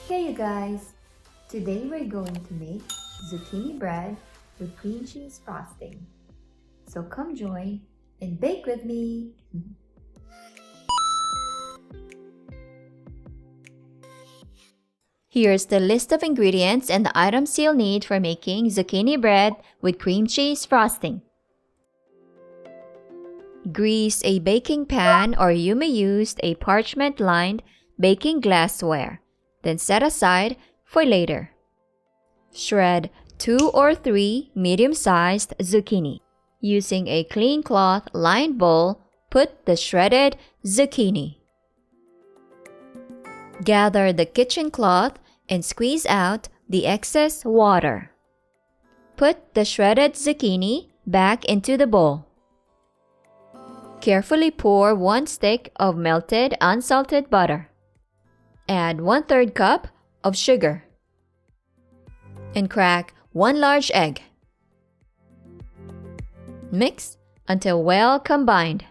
Hey you guys! Today we're going to make zucchini bread with cream cheese frosting. So come join and bake with me! Here's the list of ingredients and the items you'll need for making zucchini bread with cream cheese frosting. Grease a baking pan, or you may use a parchment-lined baking glassware, then set aside for later. Shred 2 or 3 medium-sized zucchini. Using a clean cloth-lined bowl, put the shredded zucchini. Gather the kitchen cloth and squeeze out the excess water. Put the shredded zucchini back into the bowl. Carefully pour 1 stick of melted unsalted butter. Add 1/3 cup of sugar. And crack 1 large egg. Mix until well combined.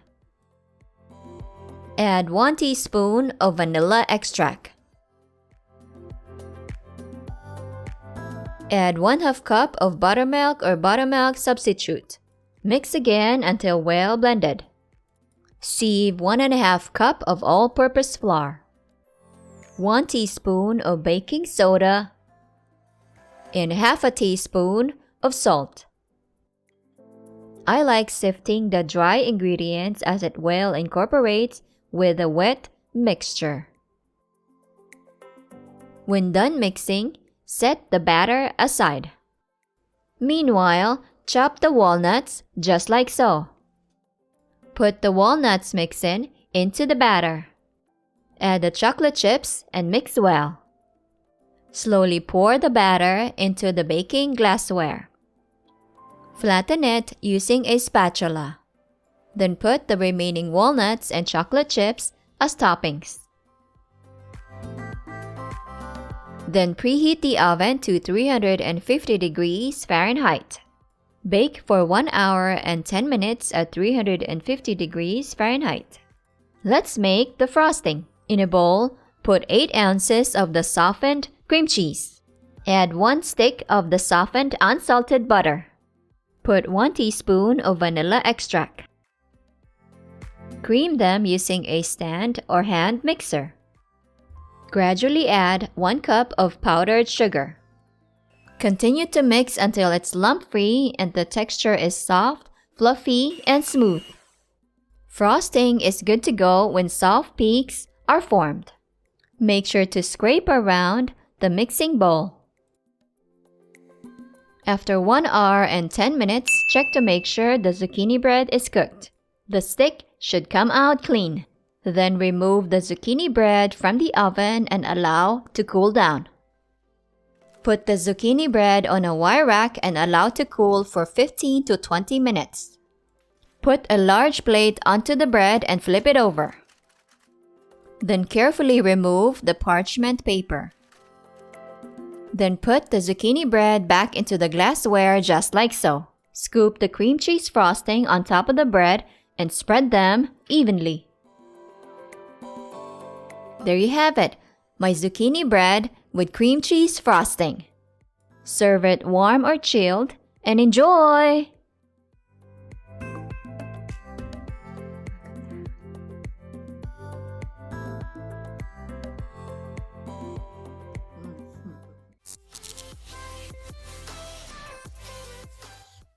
Add 1 teaspoon of vanilla extract. Add 1/2 cup of buttermilk or buttermilk substitute. Mix again until well blended. Sieve 1½ cup of all-purpose flour. 1 teaspoon of baking soda and ½ teaspoon of salt. I like sifting the dry ingredients as it well incorporates with the wet mixture. When done mixing, set the batter aside. Meanwhile, chop the walnuts just like so. Put the walnuts mixin into the batter. Add the chocolate chips and mix well. Slowly pour the batter into the baking glassware. Flatten it using a spatula. Then put the remaining walnuts and chocolate chips as toppings. Then preheat the oven to 350 degrees Fahrenheit. Bake for 1 hour and 10 minutes at 350 degrees Fahrenheit. Let's make the frosting. In a bowl, put 8 ounces of the softened cream cheese. Add 1 stick of the softened unsalted butter. Put 1 teaspoon of vanilla extract. Cream them using a stand or hand mixer. Gradually add 1 cup of powdered sugar. Continue to mix until it's lump-free and the texture is soft, fluffy, and smooth. Frosting is good to go when soft peaks are formed. Make sure to scrape around the mixing bowl. After 1 hour and 10 minutes, check to make sure the zucchini bread is cooked. The stick should come out clean. Then remove the zucchini bread from the oven and allow to cool down. Put the zucchini bread on a wire rack and allow to cool for 15 to 20 minutes. Put a large plate onto the bread and flip it over. Then carefully remove the parchment paper. Then put the zucchini bread back into the glassware just like so. Scoop the cream cheese frosting on top of the bread and spread them evenly. There you have it, my zucchini bread with cream cheese frosting. Serve it warm or chilled and enjoy!